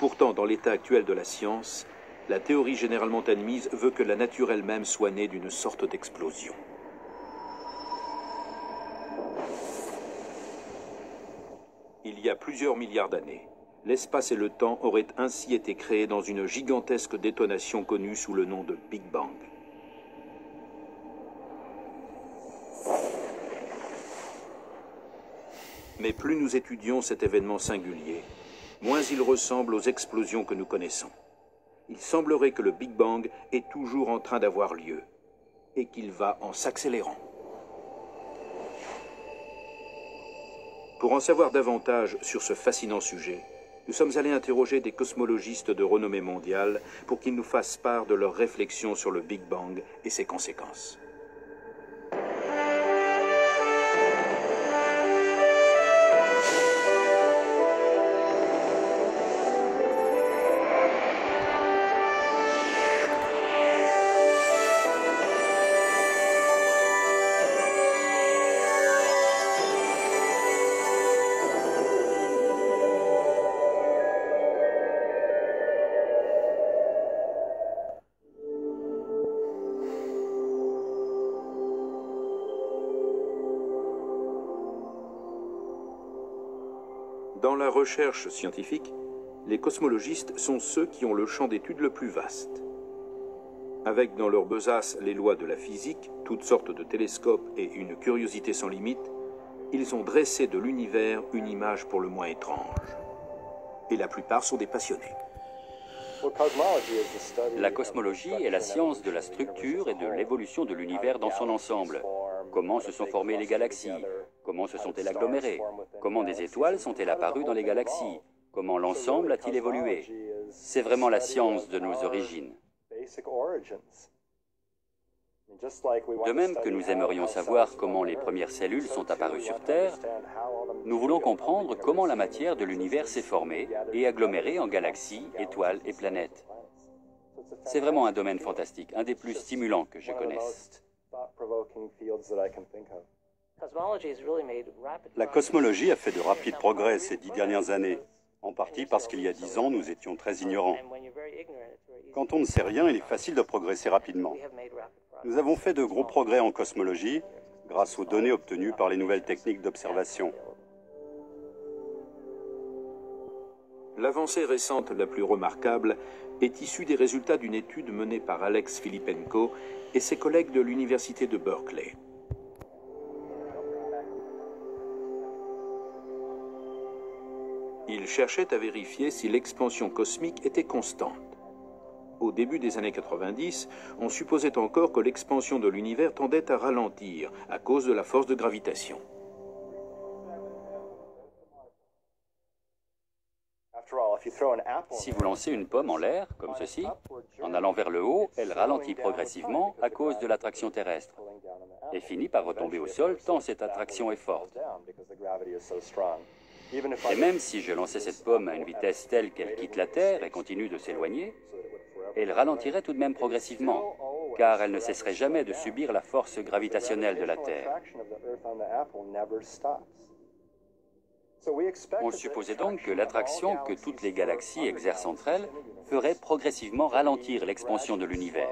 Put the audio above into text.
Pourtant, dans l'état actuel de la science, la théorie généralement admise veut que la nature elle-même soit née d'une sorte d'explosion. Il y a plusieurs milliards d'années, l'espace et le temps auraient ainsi été créés dans une gigantesque détonation connue sous le nom de Big Bang. Mais plus nous étudions cet événement singulier, moins il ressemble aux explosions que nous connaissons. Il semblerait que le Big Bang est toujours en train d'avoir lieu, et qu'il va en s'accélérant. Pour en savoir davantage sur ce fascinant sujet, nous sommes allés interroger des cosmologistes de renommée mondiale pour qu'ils nous fassent part de leurs réflexions sur le Big Bang et ses conséquences. Dans la recherche scientifique, les cosmologistes sont ceux qui ont le champ d'étude le plus vaste. Avec dans leur besace les lois de la physique, toutes sortes de télescopes et une curiosité sans limite, ils ont dressé de l'univers une image pour le moins étrange. Et la plupart sont des passionnés. La cosmologie est la science de la structure et de l'évolution de l'univers dans son ensemble. Comment se sont formées les galaxies? Comment se sont-elles agglomérées? Comment des étoiles sont-elles apparues dans les galaxies? Comment l'ensemble a-t-il évolué? C'est vraiment la science de nos origines. De même que nous aimerions savoir comment les premières cellules sont apparues sur Terre, nous voulons comprendre comment la matière de l'univers s'est formée et agglomérée en galaxies, étoiles et planètes. C'est vraiment un domaine fantastique, un des plus stimulants que je connaisse. La cosmologie a fait de rapides progrès ces 10 dernières années, en partie parce qu'il y a 10 ans, nous étions très ignorants. Quand on ne sait rien, il est facile de progresser rapidement. Nous avons fait de gros progrès en cosmologie grâce aux données obtenues par les nouvelles techniques d'observation. L'avancée récente la plus remarquable est issue des résultats d'une étude menée par Alex Filippenko et ses collègues de l'université de Berkeley. Ils cherchaient à vérifier si l'expansion cosmique était constante. Au début des années 90, on supposait encore que l'expansion de l'univers tendait à ralentir à cause de la force de gravitation. Si vous lancez une pomme en l'air, comme ceci, en allant vers le haut, elle ralentit progressivement à cause de l'attraction terrestre et finit par retomber au sol tant cette attraction est forte. Et même si je lançais cette pomme à une vitesse telle qu'elle quitte la Terre et continue de s'éloigner, elle ralentirait tout de même progressivement, car elle ne cesserait jamais de subir la force gravitationnelle de la Terre. On supposait donc que l'attraction que toutes les galaxies exercent entre elles ferait progressivement ralentir l'expansion de l'univers.